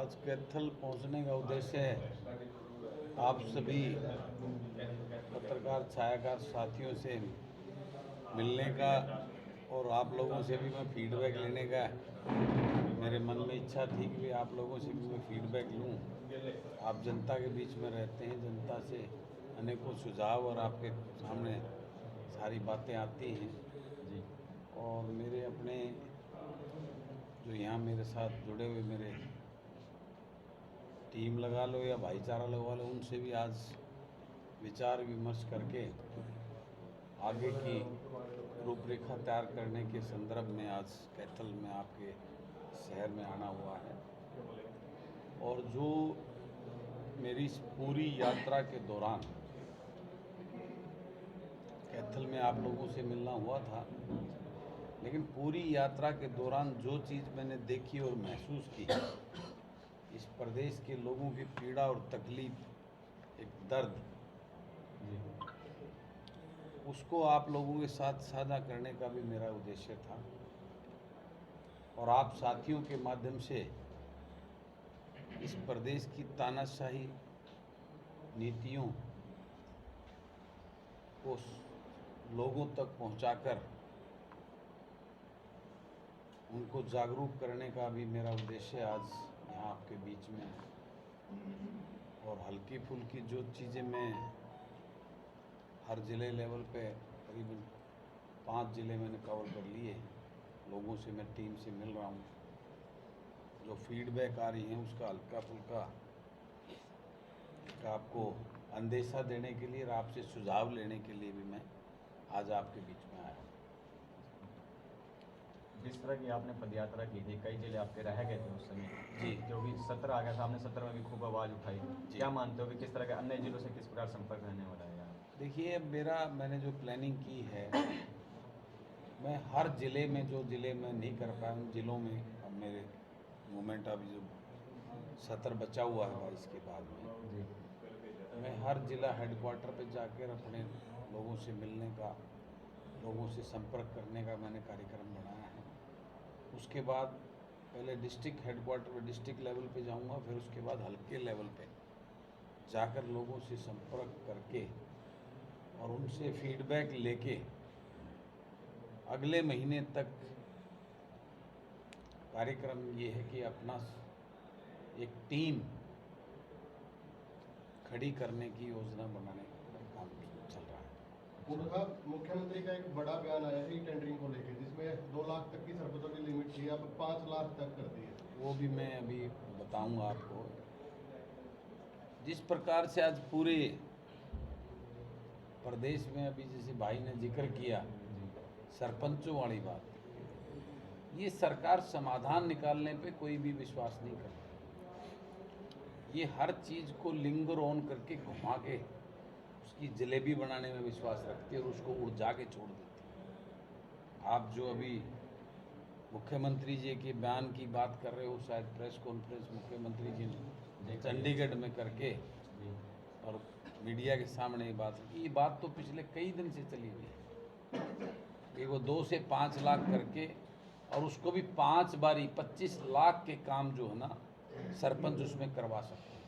आज कैथल पहुंचने का उद्देश्य है आप सभी पत्रकार छायाकार साथियों से मिलने का और आप लोगों से भी मैं फीडबैक लेने का मेरे मन में इच्छा थी कि आप लोगों से भी मैं फीडबैक लूं। आप जनता के बीच में रहते हैं, जनता से अनेकों सुझाव और आपके सामने सारी बातें आती हैं जी। और मेरे अपने जो यहाँ मेरे साथ जुड़े हुए मेरे टीम लगा लो या भाईचारा लगा लो, उनसे भी आज विचार विमर्श करके आगे की रूपरेखा तैयार करने के संदर्भ में आज कैथल में आपके शहर में आना हुआ है। और जो मेरी इस पूरी यात्रा के दौरान कैथल में आप लोगों से मिलना हुआ था, लेकिन पूरी यात्रा के दौरान जो चीज़ मैंने देखी और महसूस की, इस प्रदेश के लोगों की पीड़ा और तकलीफ, एक दर्द, उसको आप लोगों के साथ साझा करने का भी मेरा उद्देश्य था। और आप साथियों के माध्यम से इस प्रदेश की तानाशाही नीतियों को लोगों तक पहुंचाकर उनको जागरूक करने का भी मेरा उद्देश्य आज यहाँ आपके बीच में है। और हल्की फुल्की जो चीज़ें मैं हर ज़िले लेवल पे करीबन 5 ज़िले मैंने कवर कर लिए, लोगों से मैं टीम से मिल रहा हूँ, जो फीडबैक आ रही है उसका हल्का फुल्का आपको अंदेशा देने के लिए और आपसे सुझाव लेने के लिए भी मैं आज आपके बीच में आया हूँ। जिस तरह की आपने पदयात्रा की थी, कई जिले आपके रह गए थे उस समय जी, जो भी 17 आ गया था, आपने 17 में भी खूब आवाज़ उठाई। क्या मानते हो कि किस तरह के अन्य जिलों से किस प्रकार संपर्क रहने वाला है यार? देखिए, मैंने जो प्लानिंग की है, मैं हर ज़िले में जो ज़िले में नहीं कर पाया उन ज़िलों में अब मेरे मूवमेंट अभी जो सत्र बचा हुआ है 22 के बाद में, मैं हर ज़िला हेडक्वार्टर पे जाकर अपने लोगों से मिलने का, लोगों से संपर्क करने का मैंने कार्यक्रम बनाया है। उसके बाद पहले डिस्ट्रिक्ट हेडक्वार्टर पे, डिस्ट्रिक्ट लेवल पे जाऊंगा, फिर उसके बाद हल्के लेवल पे जाकर लोगों से संपर्क करके और उनसे फीडबैक लेके अगले महीने तक कार्यक्रम ये है कि अपना एक टीम खड़ी करने की योजना बनाने का काम चल रहा है। मुख्यमंत्री का एक बड़ा बयान आया है टेंडरिंग को लेकर, जिसमें 2 लाख तक की सरपंचों की लिमिट थी, अब 5 लाख तक कर दी है। वो भी मैं अभी बताऊंगा आपको। जिस प्रकार से आज पूरे प्रदेश में अभी जैसे भाई ने जिक्र किया सरपंचों वाली बात, ये सरकार समाधान निकालने पे कोई भी विश्वास नहीं करती। ये हर चीज़ को लिंगर ऑन करके घुमा के उसकी जलेबी बनाने में विश्वास रखती है और उसको उड़जा के छोड़ देती है। आप जो अभी मुख्यमंत्री जी के बयान की बात कर रहे हो, शायद प्रेस कॉन्फ्रेंस मुख्यमंत्री जी ने चंडीगढ़ में करके और मीडिया के सामने ये बात तो पिछले कई दिन से चली हुई है कि वो 2 से 5 लाख करके, और उसको भी 5 बारी 25 लाख के काम जो है ना सरपंच उसमें करवा सकते हैं।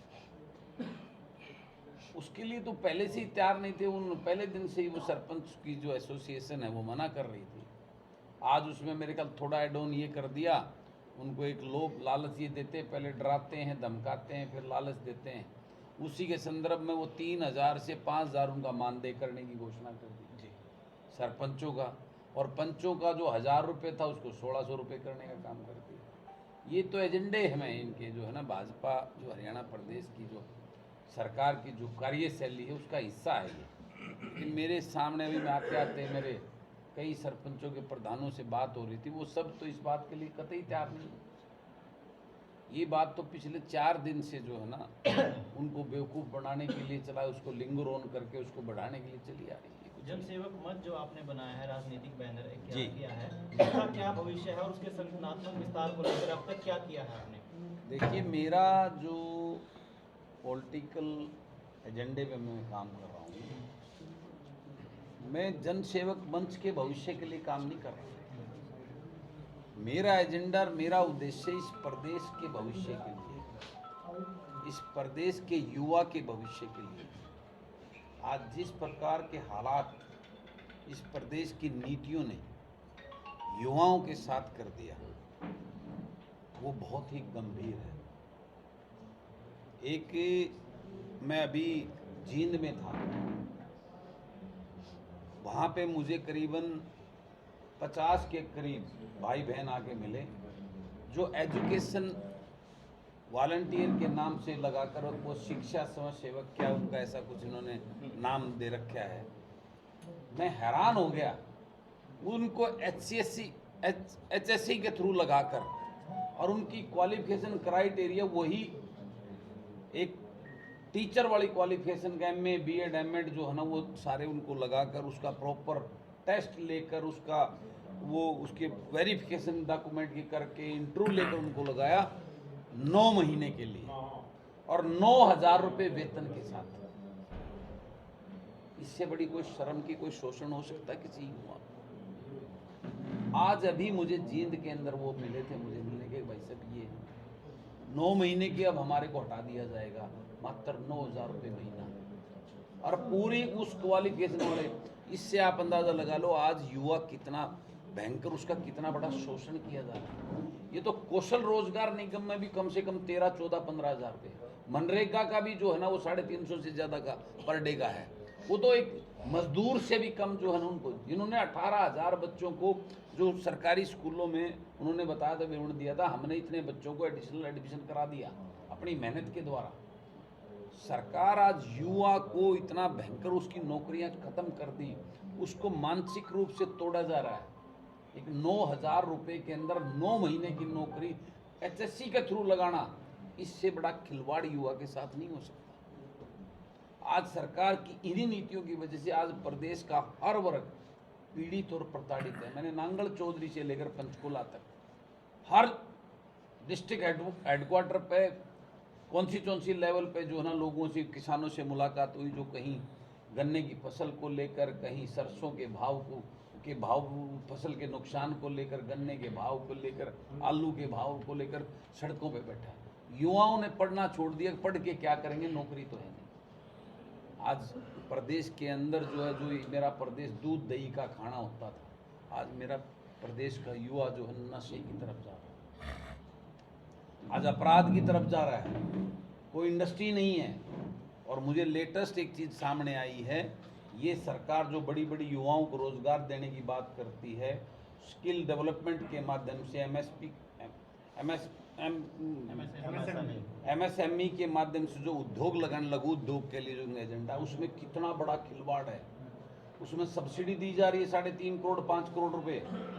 उसके लिए तो पहले से ही तैयार नहीं थे, उन पहले दिन से ही वो सरपंच की जो एसोसिएशन है वो मना कर रही थी। आज उसमें मेरे ख्याल थोड़ा एड ऑन ये कर दिया, उनको एक लोभ लालच ये देते, पहले डराते हैं, धमकाते हैं, फिर लालच देते हैं। उसी के संदर्भ में वो 3000 से 5000 उनका मानदेय करने की घोषणा कर दी सरपंचों का, और पंचों का जो 1000 रुपये था उसको 1600 रुपये करने का काम कर दिया। ये तो एजेंडे हैं इनके जो है ना, भाजपा जो हरियाणा प्रदेश की जो सरकार की जो कार्यशैली है उसका हिस्सा है ये। लेकिन मेरे सामने अभी मैं आते आते मेरे कई सरपंचों के प्रधानों से बात हो रही थी, वो सब तो इस बात के लिए कतई तैयार नहीं। ये बात तो पिछले 4 दिन से जो है ना उनको बेवकूफ़ बनाने के लिए चला, उसको लिंगर ऑन करके उसको बढ़ाने के लिए चली आ रही है। जनसेवक मंच जो आपने बनाया है, राजनीतिक बैनर जी किया है, उसका क्या भविष्य है और उसके संगठनात्मक विस्तार को लेकर अब तक क्या किया है आपने? देखिए, मेरा जो पॉलिटिकल एजेंडे पे मैं काम कर रहा हूँ, मैं जनसेवक मंच के भविष्य के लिए काम नहीं कर रहा। मेरा एजेंडा, मेरा उद्देश्य इस प्रदेश के भविष्य के लिए, इस प्रदेश के युवा के भविष्य के लिए आज जिस प्रकार के हालात इस प्रदेश की नीतियों ने युवाओं के साथ कर दिया वो बहुत ही गंभीर है। एक मैं अभी जींद में था, वहाँ पे मुझे करीबन 50 के करीब भाई बहन आके मिले जो एजुकेशन वॉलंटियर के नाम से लगाकर वो शिक्षा समाज सेवक क्या उनका ऐसा कुछ इन्होंने नाम दे रखा है। मैं हैरान हो गया, उनको HSC के थ्रू लगाकर और उनकी क्वालिफिकेशन क्राइटेरिया वही एक टीचर वाली क्वालिफिकेशन का MA BEd MEd जो है ना वो सारे उनको लगाकर उसका प्रॉपर टेस्ट लेकर उसका वो उसके वेरिफिकेशन डॉक्यूमेंट की करके इंटरव्यू लेकर उनको लगाया 9 महीने के लिए और 9,000 रुपये वेतन के साथ। इससे बड़ी कोई शर्म की कोई शोषण हो सकता है किसी युवा? आज अभी मुझे जींद के अंदर वो मिले थे, मुझे मिलने के भाई साहब ये 9 महीने की अब हमारे को हटा दिया जाएगा, मात्र 9,000 रुपये महीना और पूरी उस क्वालिफिकेशन वाले। इससे आप अंदाजा लगा लो आज युवा कितना भयंकर, उसका कितना बड़ा शोषण किया जा रहा है। ये तो कौशल रोजगार निगम में भी कम से कम 13, 14, 15,000 रुपये, मनरेगा का भी जो है ना वो 350 से ज़्यादा का पर डे का है। वो तो एक मजदूर से भी कम जो है ना उनको, जिन्होंने 18,000 बच्चों को जो सरकारी स्कूलों में उन्होंने बताया था, विवरण दिया था, हमने इतने बच्चों को एडिशनल एडमिशन करा दिया अपनी मेहनत के द्वारा। सरकार आज युवा को इतना भयंकर उसकी नौकरियां खत्म कर दी, उसको मानसिक रूप से तोड़ा जा रहा है। एक 9,000 रुपये के अंदर 9 महीने की नौकरी HSC के थ्रू लगाना, इससे बड़ा खिलवाड़ युवा के साथ नहीं हो सकता। आज सरकार की इन्हीं नीतियों की वजह से आज प्रदेश का हर वर्ग पीड़ित और प्रताड़ित है। मैंने नांगल चौधरी से लेकर पंचकुला तक हर डिस्ट्रिक्ट हेडक्वार्टर पे कॉन्स्टिट्यूंसी लेवल पे जो है ना लोगों से, किसानों से मुलाकात हुई, जो कहीं गन्ने की फसल को लेकर, कहीं सरसों के भाव फसल के नुकसान को लेकर, गन्ने के भाव को लेकर, आलू के भाव को लेकर सड़कों पे बैठा है। युवाओं ने पढ़ना छोड़ दिया, पढ़ के क्या करेंगे, नौकरी तो है नहीं। आज प्रदेश के अंदर जो है, जो मेरा प्रदेश दूध दही का खाना होता था, आज मेरा प्रदेश का युवा जो है नशे की तरफ जा रहा है, आज अपराध की तरफ जा रहा है, कोई इंडस्ट्री नहीं है। और मुझे लेटेस्ट एक चीज़ सामने आई है, ये सरकार जो बड़ी बड़ी युवाओं को रोजगार देने की बात करती है, स्किल डेवलपमेंट के माध्यम से MSME के माध्यम से जो उद्योग लगाने, लघु उद्योग के लिए जो एजेंडा, उसमें कितना बड़ा खिलवाड़ है। उसमें सब्सिडी दी जा रही है 3.5 करोड़ 5 करोड़ रुपए,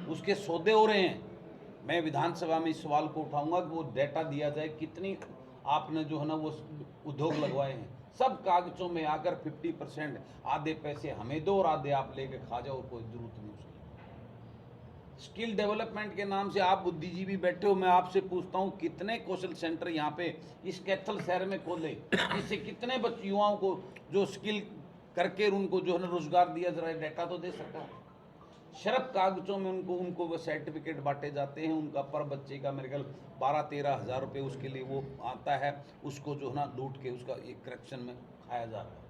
उसके सौदे हो रहे हैं। मैं विधानसभा में इस सवाल को उठाऊंगा कि वो डेटा दिया जाए, कितनी आपने जो है ना वो उद्योग लगवाए हैं। सब कागजों में आकर 50% आधे पैसे हमें दो और आधे आप लेके खा जाओ, कोई जरूरत नहीं उसकी। स्किल डेवलपमेंट के नाम से आप बुद्धिजीवी बैठे हो, मैं आपसे पूछता हूँ कितने कौशल सेंटर यहाँ पे इस कैथल शहर में खोले, जिससे कितने युवाओं को जो स्किल करके उनको जो है ना रोजगार दिया जा रहा है। डेटा तो दे सरकार। शर्फ कागजों में उनको वो सर्टिफिकेट बांटे जाते हैं, उनका पर बच्चे का मेरे ख्याल 12-13 हज़ार रुपये उसके लिए वो आता है, उसको जो है ना लूट के उसका एक करेक्शन में खाया जा रहा है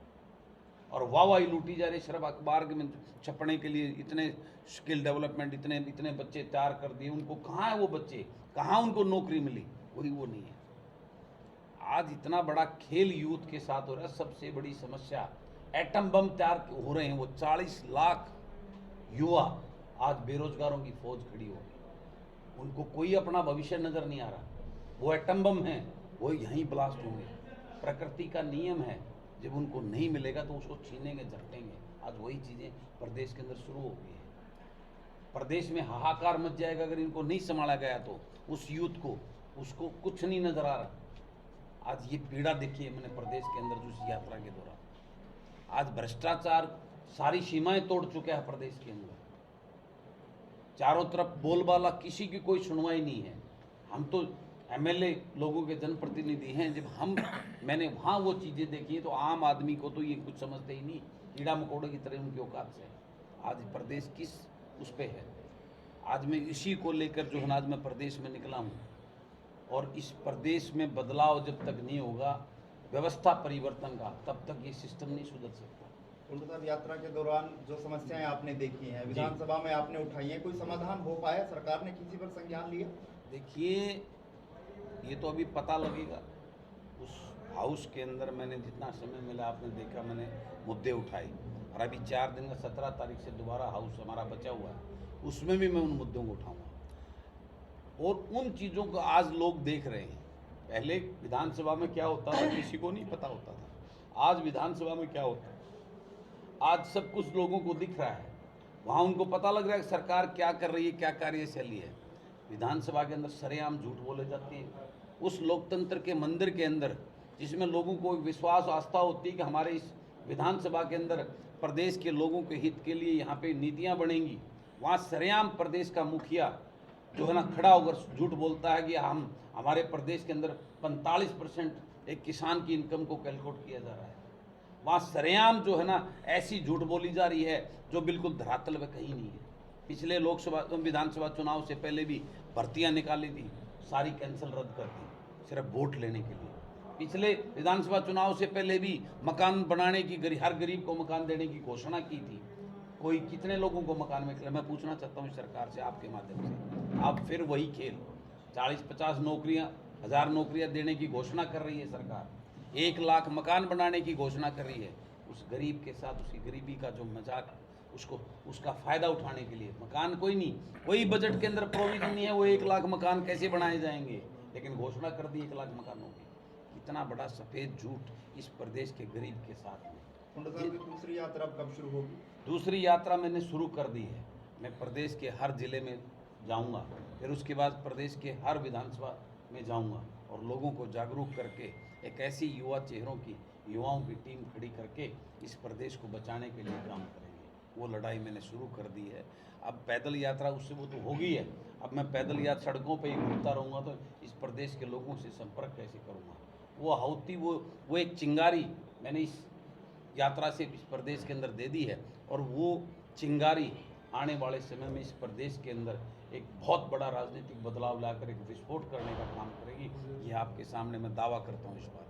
और वाहवाही लूटी जा रही। शर्फ अखबार में छपने के लिए इतने स्किल डेवलपमेंट इतने बच्चे तैयार कर दिए, उनको कहाँ है वो बच्चे, कहाँ उनको नौकरी मिली, वही वो नहीं है। आज इतना बड़ा खेल यूथ के साथ हो रहा है। सबसे बड़ी समस्या एटम बम तैयार हो रहे हैं, वो 40 लाख युवा आज बेरोजगारों की फौज खड़ी हो गई, उनको कोई अपना भविष्य नजर नहीं आ रहा। वो एटम बम है, वो यहीं ब्लास्ट होंगे। प्रकृति का नियम है, जब उनको नहीं मिलेगा तो उसको छीनेंगे, झपटेंगे। आज वही चीजें प्रदेश के अंदर शुरू हो गई है। प्रदेश में हाहाकार मच जाएगा अगर इनको नहीं संभाला गया तो। उस यूथ को, उसको कुछ नहीं नजर आ रहा। आज ये पीड़ा देखिए मैंने प्रदेश के अंदर जो इस यात्रा के दौरान, आज भ्रष्टाचार सारी सीमाएं तोड़ चुका है प्रदेश के अंदर। चारों तरफ बोलबाला, किसी की कोई सुनवाई नहीं है। हम तो MLA लोगों के जनप्रतिनिधि हैं, जब मैंने वहाँ वो चीज़ें देखी हैं तो आम आदमी को तो ये कुछ समझते ही नहीं, कीड़ा मकोड़े की तरह उनकी औकात से। आज प्रदेश किस उस पे है। आज मैं इसी को लेकर जो है आज मैं प्रदेश में निकला हूँ। और इस प्रदेश में बदलाव जब तक नहीं होगा, व्यवस्था परिवर्तन का, तब तक ये सिस्टम नहीं सुधर सकता। कुंडू साहब, यात्रा के दौरान जो समस्याएं आपने देखी हैं, विधानसभा में आपने उठाई हैं, कोई समाधान हो पाया? सरकार ने किसी पर संज्ञान लिया? देखिए, ये तो अभी पता लगेगा। उस हाउस के अंदर मैंने जितना समय मिला, आपने देखा, मैंने मुद्दे उठाए, और अभी 4 दिन का 17 तारीख से दोबारा हाउस हमारा बचा हुआ है, उसमें भी मैं उन मुद्दों को उठाऊंगा। और उन चीज़ों को आज लोग देख रहे हैं। पहले विधानसभा में क्या होता था किसी को नहीं पता होता था, आज विधानसभा में क्या होता है आज सब कुछ लोगों को दिख रहा है। वहाँ उनको पता लग रहा है कि सरकार क्या कर रही है, क्या कार्यशैली है। विधानसभा के अंदर सरेआम झूठ बोले जाते हैं। उस लोकतंत्र के मंदिर के अंदर, जिसमें लोगों को विश्वास आस्था होती है कि हमारे इस विधानसभा के अंदर प्रदेश के लोगों के हित के लिए यहाँ पे नीतियाँ बनेंगी, वहाँ सरेआम प्रदेश का मुखिया जो है ना खड़ा होकर झूठ बोलता है कि हमारे प्रदेश के अंदर 45% एक किसान की इनकम को कैलकुलेट किया जा रहा है। वहाँ सरेआम जो है ना ऐसी झूठ बोली जा रही है जो बिल्कुल धरातल में कहीं नहीं है। पिछले लोकसभा विधानसभा चुनाव से पहले भी भर्तियाँ निकाली थी, सारी कैंसिल रद्द कर दी सिर्फ वोट लेने के लिए। पिछले विधानसभा चुनाव से पहले भी मकान बनाने की, हर गरीब को मकान देने की घोषणा की थी। कोई कितने लोगों को मकान मिले? मैं पूछना चाहता हूँ सरकार से आपके माध्यम से, आप फिर वही खेल 40-50 नौकरियाँ, 1000 नौकरियाँ देने की घोषणा कर रही है सरकार, 1 लाख मकान बनाने की घोषणा कर रही है। उस गरीब के साथ उसकी गरीबी का जो मजाक, उसका फ़ायदा उठाने के लिए मकान कोई नहीं, कोई बजट के अंदर प्रोविजन नहीं है। वो 1 लाख मकान कैसे बनाए जाएंगे, लेकिन घोषणा कर दी 1 लाख मकानों की। कितना बड़ा सफ़ेद झूठ इस प्रदेश के गरीब के साथ में। कुंडू साहब की दूसरी यात्रा कब शुरू होगी? दूसरी यात्रा मैंने शुरू कर दी है। मैं प्रदेश के हर जिले में जाऊंगा, फिर उसके बाद प्रदेश के हर विधानसभा में जाऊंगा और लोगों को जागरूक करके एक ऐसी युवाओं की टीम खड़ी करके इस प्रदेश को बचाने के लिए काम करेंगे। वो लड़ाई मैंने शुरू कर दी है। अब पैदल यात्रा उससे वो तो होगी है, अब मैं पैदल यात्रा सड़कों पे ही घूमता रहूँगा, तो इस प्रदेश के लोगों से संपर्क कैसे करूँगा। वो आहुति, वो एक चिंगारी मैंने इस यात्रा से इस प्रदेश के अंदर दे दी है, और वो चिंगारी आने वाले समय में इस प्रदेश के अंदर एक बहुत बड़ा राजनीतिक बदलाव लाकर एक विस्फोट करने का काम करेगी। ये आपके सामने मैं दावा करता हूँ इस बात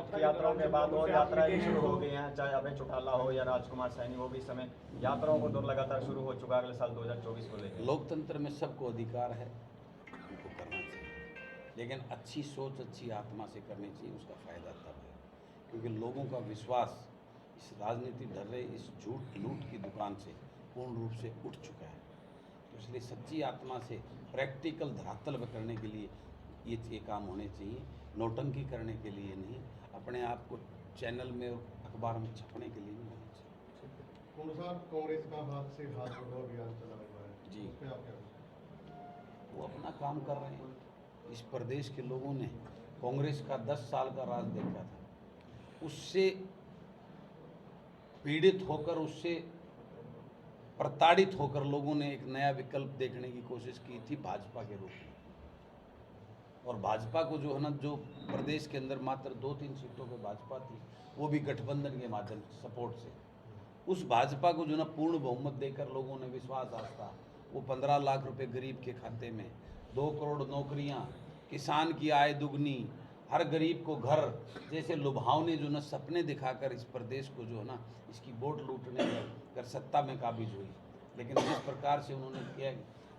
का। यात्राओं के बाद और यात्राएं भी शुरू हो गई हैं, चाहे अभय चौटाला हो या राजकुमार सैनी, वो भी इस समय यात्राओं को दौर लगातार शुरू हो चुका है अगले साल 2024 को लेकर। लोकतंत्र में सबको अधिकार है, उनको करना चाहिए, लेकिन अच्छी सोच, अच्छी आत्मा से करनी चाहिए। उसका फ़ायदा तब है क्योंकि लोगों का विश्वास इस राजनीति डर रहे इस झूठ लूट की दुकान से पूर्ण रूप से उठ चुका है। तो इसलिए सच्ची आत्मा से प्रैक्टिकल धरातल पर करने के लिए ये काम होने चाहिए, नौटंकी करने के लिए नहीं, अपने आप को चैनल में और अखबार में छपने के लिए नहीं होना चाहिए। कुंडू साहब, कांग्रेस का हाथ से हाथ जोड़ो अभियान चला हुआ है जी। उस पे आप क्या कहेंगे? वो अपना काम कर रहे हैं। इस प्रदेश के लोगों ने कांग्रेस का 10 साल का राज देखा था, उससे पीड़ित होकर, उससे प्रताड़ित होकर लोगों ने एक नया विकल्प देखने की कोशिश की थी भाजपा के रूप में। और भाजपा को जो है ना, जो प्रदेश के अंदर मात्र 2-3 सीटों पे भाजपा थी, वो भी गठबंधन के माध्यम से सपोर्ट से, उस भाजपा को जो ना पूर्ण बहुमत देकर लोगों ने विश्वास आस्था, वो 15 लाख रुपए गरीब के खाते में, 2 करोड़ नौकरियां, किसान की आय दुगनी, हर गरीब को घर जैसे लुभावने जो ना सपने दिखाकर इस प्रदेश को जो है ना इसकी वोट लूटने कर सत्ता में काबिज हुई। लेकिन जिस प्रकार से उन्होंने किया,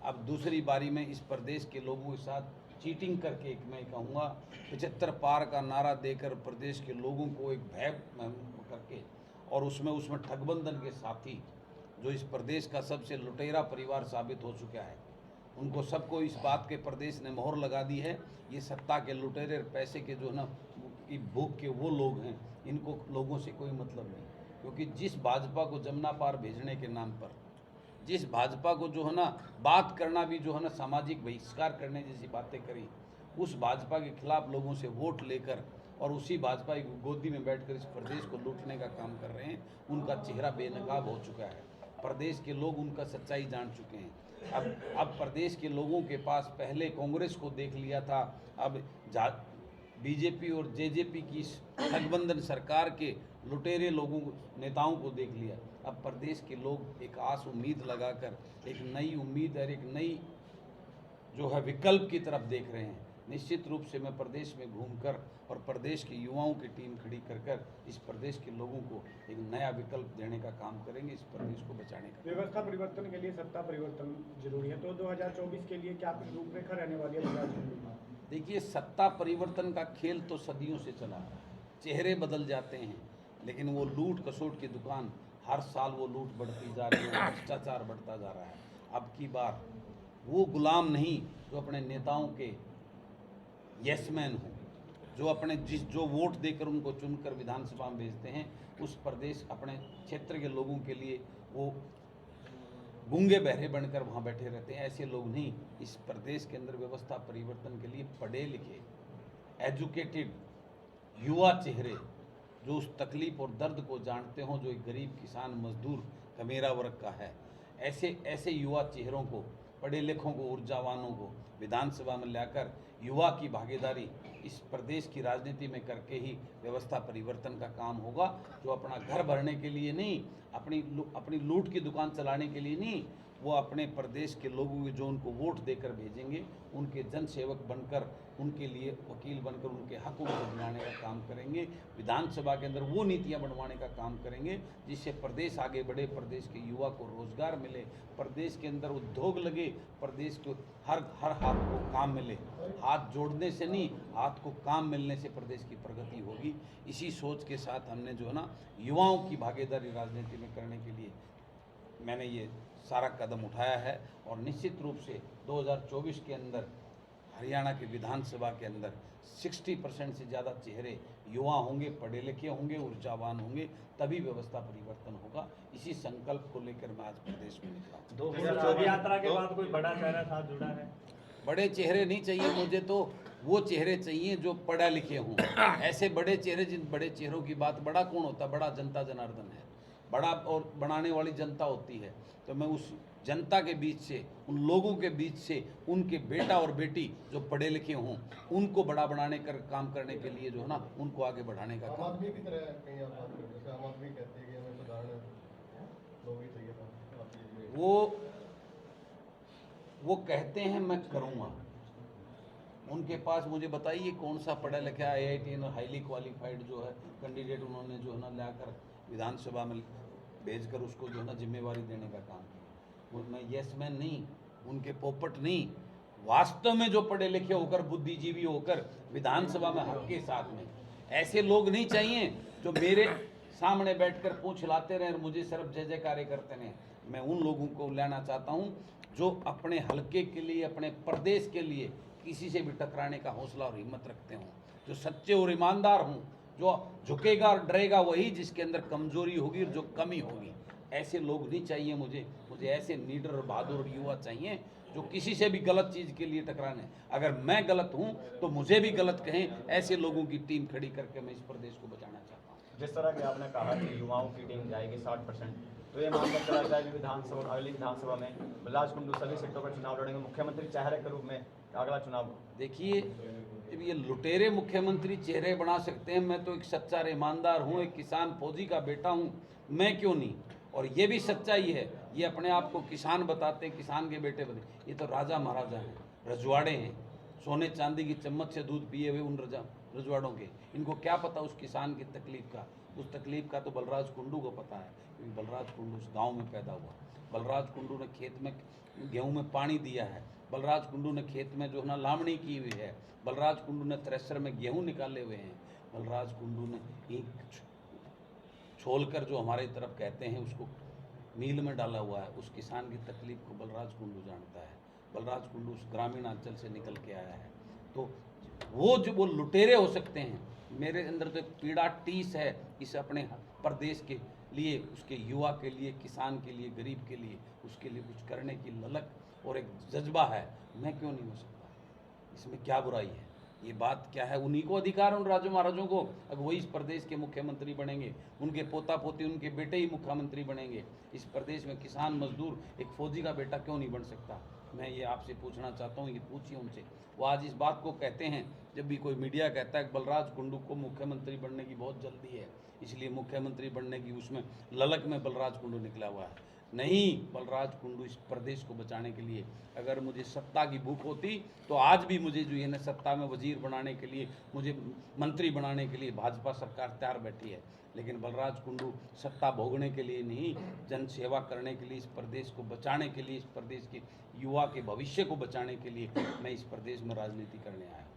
अब दूसरी बारी में इस प्रदेश के लोगों के साथ चीटिंग करके, एक मैं कहूँगा 75 पार का नारा देकर प्रदेश के लोगों को एक भय करके, और उसमें ठगबंधन के साथी जो इस प्रदेश का सबसे लुटेरा परिवार साबित हो चुका है, उनको सबको इस बात के प्रदेश ने मोहर लगा दी है, ये सत्ता के लुटेरे पैसे के जो है ना की भूख के वो लोग हैं, इनको लोगों से कोई मतलब नहीं। क्योंकि जिस भाजपा को जमुना पार भेजने के नाम पर, जिस भाजपा को जो है ना बात करना भी जो है ना सामाजिक बहिष्कार करने जैसी बातें करी, उस भाजपा के खिलाफ लोगों से वोट लेकर और उसी भाजपा की गोदी में बैठकर इस प्रदेश को लूटने का काम कर रहे हैं, उनका चेहरा बेनकाब हो चुका है। प्रदेश के लोग उनका सच्चाई जान चुके हैं। अब प्रदेश के लोगों के पास पहले कांग्रेस को देख लिया था, अब बीजेपी और जेजेपी की इस गठबंधन सरकार के लुटेरे लोगों नेताओं को देख लिया। अब प्रदेश के लोग एक आस उम्मीद लगाकर एक नई उम्मीद और एक नई जो है विकल्प की तरफ देख रहे हैं। निश्चित रूप से मैं प्रदेश में घूमकर और प्रदेश के युवाओं की टीम खड़ी कर इस प्रदेश के लोगों को एक नया विकल्प देने का काम करेंगे, इस प्रदेश को बचाने का। व्यवस्था परिवर्तन के लिए सत्ता परिवर्तन जरूरी है, तो 2024 के लिए क्या रूपरेखा रहने वाली है बलराज कुंडू की? देखिए, सत्ता परिवर्तन का खेल तो सदियों से चला आ रहा है। चेहरे बदल जाते हैं, लेकिन वो लूट खसोट की दुकान हर साल वो लूट बढ़ती जा रही है, भ्रष्टाचार बढ़ता जा रहा है। अब की बार वो गुलाम नहीं जो अपने नेताओं के यसमैन हो, जो अपने जो वोट देकर उनको चुनकर विधानसभा में भेजते हैं, उस प्रदेश अपने क्षेत्र के लोगों के लिए वो गूंगे बहरे बनकर वहाँ बैठे रहते हैं। ऐसे लोग नहीं। इस प्रदेश के अंदर व्यवस्था परिवर्तन के लिए पढ़े लिखे एजुकेटेड युवा चेहरे जो उस तकलीफ और दर्द को जानते हों, जो एक गरीब किसान मजदूर कमेरा वर्ग का है, ऐसे युवा चेहरों को, पढ़े लिखों को, ऊर्जावानों को विधानसभा में लाकर युवा की भागीदारी इस प्रदेश की राजनीति में करके ही व्यवस्था परिवर्तन का काम होगा। जो अपना घर भरने के लिए नहीं, अपनी लूट की दुकान चलाने के लिए नहीं, वो अपने प्रदेश के लोगों के जो उनको वोट देकर भेजेंगे, उनके जनसेवक बनकर, उनके लिए वकील बनकर उनके हक उनको दिलाने का काम करेंगे। विधानसभा के अंदर वो नीतियां बनवाने का काम करेंगे जिससे प्रदेश आगे बढ़े, प्रदेश के युवा को रोजगार मिले, प्रदेश के अंदर उद्योग लगे, प्रदेश को हर हाथ को काम मिले। हाथ जोड़ने से नहीं, हाथ को काम मिलने से प्रदेश की प्रगति होगी। इसी सोच के साथ हमने जो है ना युवाओं की भागीदारी राजनीति में करने के लिए मैंने ये सारा कदम उठाया है। और निश्चित रूप से 2024 के अंदर हरियाणा के विधानसभा के अंदर 60% से ज़्यादा चेहरे युवा होंगे, पढ़े लिखे होंगे, ऊर्जावान होंगे, तभी व्यवस्था परिवर्तन होगा। इसी संकल्प को लेकर मैं आज प्रदेश में निकला हूं। 2024 यात्रा के बाद कोई बड़ा चेहरा साथ जुड़ा है? बड़े चेहरे नहीं चाहिए मुझे, तो वो चेहरे चाहिए जो पढ़े लिखे हों। ऐसे बड़े चेहरे, जिन बड़े चेहरों की बात, बड़ा कौन होता है? बड़ा जनता जनार्दन है, बड़ा और बनाने वाली जनता होती है। तो मैं उस जनता के बीच से, उन लोगों के बीच से, उनके बेटा और बेटी जो पढ़े लिखे हों, उनको बड़ा बनाने का काम करने के लिए जो है ना, उनको आगे बढ़ाने का आम काम। आदमी की तरह कहीं आप बात करते हैं, आम आदमी कहते हैं कि हमें साधारण लोग ही चाहिए था आपकी। वो कहते हैं मैं करूँगा। उनके पास मुझे बताइए कौन सा पढ़ा लिखा IIT हाईली क्वालिफाइड जो है कैंडिडेट उन्होंने जो है ना लाकर विधानसभा में भेजकर उसको जो है ना जिम्मेवारी देने का काम किया। वो मैं यस मैन नहीं, उनके पोपट नहीं, वास्तव में जो पढ़े लिखे होकर, बुद्धिजीवी होकर विधानसभा में हक के साथ में, ऐसे लोग नहीं चाहिए जो मेरे सामने बैठकर पूंछ हिलाते रहे और मुझे सिर्फ जय जयकारे करते रहे। मैं उन लोगों को लाना चाहता हूं जो अपने हलके के लिए, अपने प्रदेश के लिए किसी से भी टकराने का हौसला और हिम्मत रखते हों, जो सच्चे और ईमानदार हों, जो झुकेगा और डरेगा वही जिसके अंदर कमजोरी होगी और जो कमी होगी। ऐसे लोग नहीं चाहिए मुझे ऐसे नीडर और बहादुर युवा चाहिए जो किसी से भी गलत चीज़ के लिए टकराने। अगर मैं गलत हूं तो मुझे भी गलत कहें। ऐसे लोगों की टीम खड़ी करके मैं इस प्रदेश को बचाना चाहता हूं। जिस तरह के आपने कहा कि युवाओं की टीम जाएगी 60%, तो ये मानकर चला जाए कि विधानसभा, अगली विधानसभा में बलराज कुंडू सभी सीटों पर चुनाव लड़ेंगे, मुख्यमंत्री चेहरे के रूप में अगला चुनाव। देखिए, जब ये लुटेरे मुख्यमंत्री चेहरे बना सकते हैं, मैं तो एक सच्चा ईमानदार हूँ, एक किसान फौजी का बेटा हूँ, मैं क्यों नहीं। और ये भी सच्चाई है, ये अपने आप को किसान बताते हैं, किसान के बेटे बने। ये तो राजा महाराजा हैं, रजवाड़े हैं, सोने चांदी की चम्मच से दूध पिए हुए उन रजवाड़ों के। इनको क्या पता उस किसान की तकलीफ का? उस तकलीफ का तो बलराज कुंडू को पता है, क्योंकि बलराज कुंडू उस गाँव में पैदा हुआ। बलराज कुंडू ने खेत में गेहूँ में पानी दिया है, बलराज कुंडू ने खेत में जो है ना लावणी की हुई है, बलराज कुंडू ने थ्रेशर में गेहूं निकाले हुए हैं, बलराज कुंडू ने ईंट छोलकर जो हमारे तरफ कहते हैं उसको मील में डाला हुआ है। उस किसान की तकलीफ को बलराज कुंडू जानता है। बलराज कुंडू उस ग्रामीण अंचल से निकल के आया है। तो वो लुटेरे हो सकते हैं, मेरे अंदर तो एक पीड़ा टीस है इस अपने प्रदेश के लिए, उसके युवा के लिए, किसान के लिए, गरीब के लिए, उसके लिए कुछ करने की ललक और एक जज्बा है। मैं क्यों नहीं हो सकता? इसमें क्या बुराई है? ये बात क्या है? उन्हीं को अधिकार है, उन राजों महाराजों को। अगर वही इस प्रदेश के मुख्यमंत्री बनेंगे, उनके पोता पोती, उनके बेटे ही मुख्यमंत्री बनेंगे, इस प्रदेश में किसान मजदूर एक फौजी का बेटा क्यों नहीं बन सकता? मैं ये आपसे पूछना चाहता हूँ, ये पूछिए उनसे। वो आज इस बात को कहते हैं, जब भी कोई मीडिया कहता है कि बलराज कुंडू को मुख्यमंत्री बनने की बहुत जल्दी है, इसलिए मुख्यमंत्री बनने की उसमें ललक में बलराज कुंडू निकला हुआ है। नहीं, बलराज कुंडू इस प्रदेश को बचाने के लिए अगर मुझे सत्ता की भूख होती तो आज भी मुझे जो है ना सत्ता में वजीर बनाने के लिए, मुझे मंत्री बनाने के लिए भाजपा सरकार तैयार बैठी है। लेकिन बलराज कुंडू सत्ता भोगने के लिए नहीं, जन सेवा करने के लिए, इस प्रदेश को बचाने के लिए, इस प्रदेश के युवा के भविष्य को बचाने के लिए मैं इस प्रदेश में राजनीति करने आया हूँ।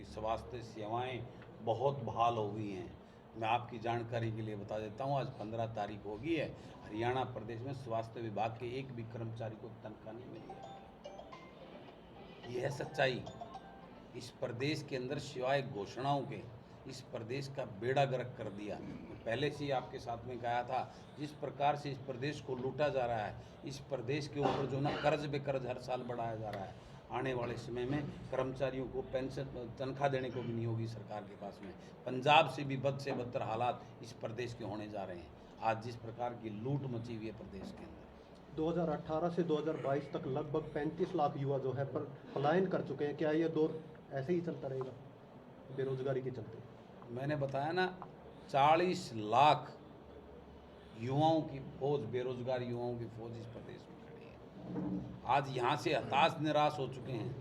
स्वास्थ्य सेवाएं बहुत बहाल हो गई हैं। मैं आपकी जानकारी के लिए बता देता हूं, आज 15 तारीख हो गई है, हरियाणा प्रदेश में स्वास्थ्य विभाग के एक भी कर्मचारी को तनख्वाह नहीं मिली है। यह है सच्चाई। इस प्रदेश के अंदर सिवाय घोषणाओं के इस प्रदेश का बेड़ा गर्क कर दिया। मैं पहले से ही आपके साथ में कहा था, जिस प्रकार से इस प्रदेश को लूटा जा रहा है, इस प्रदेश के ऊपर जो ना कर्ज पे कर्ज हर साल बढ़ाया जा रहा है, आने वाले समय में कर्मचारियों को पेंशन तनख्वाह देने को भी नहीं होगी सरकार के पास में। पंजाब से भी बद से बदतर हालात इस प्रदेश के होने जा रहे हैं। आज जिस प्रकार की लूट मची हुई है प्रदेश के अंदर, 2018 से 2022 तक लगभग 35 लाख युवा जो है पर पलायन कर चुके हैं। क्या ये दौर ऐसे ही चलता रहेगा बेरोजगारी के चलते? मैंने बताया ना, 40 लाख युवाओं की फौज, बेरोजगार युवाओं की फौज इस प्रदेश में खड़ी है। आज यहाँ से हताश निराश हो चुके हैं,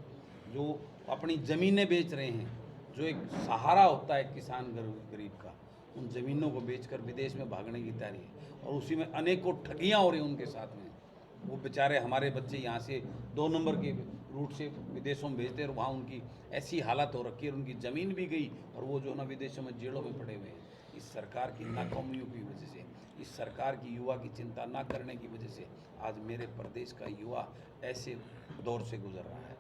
जो अपनी ज़मीनें बेच रहे हैं, जो एक सहारा होता है किसान गरीब का, उन ज़मीनों को बेचकर विदेश में भागने की तैयारी है। और उसी में अनेकों ठगियाँ हो रही हैं उनके साथ में। वो बेचारे हमारे बच्चे यहाँ से 2 नंबर के रूट से विदेशों में भेजते हैं और वहाँ उनकी ऐसी हालत हो रखी है, उनकी ज़मीन भी गई और वो जो ना विदेशों में जेलों में पड़े हुए हैं। इस सरकार की नाकामियों की वजह से, इस सरकार की युवा की चिंता ना करने की वजह से आज मेरे प्रदेश का युवा ऐसे दौर से गुजर रहा है।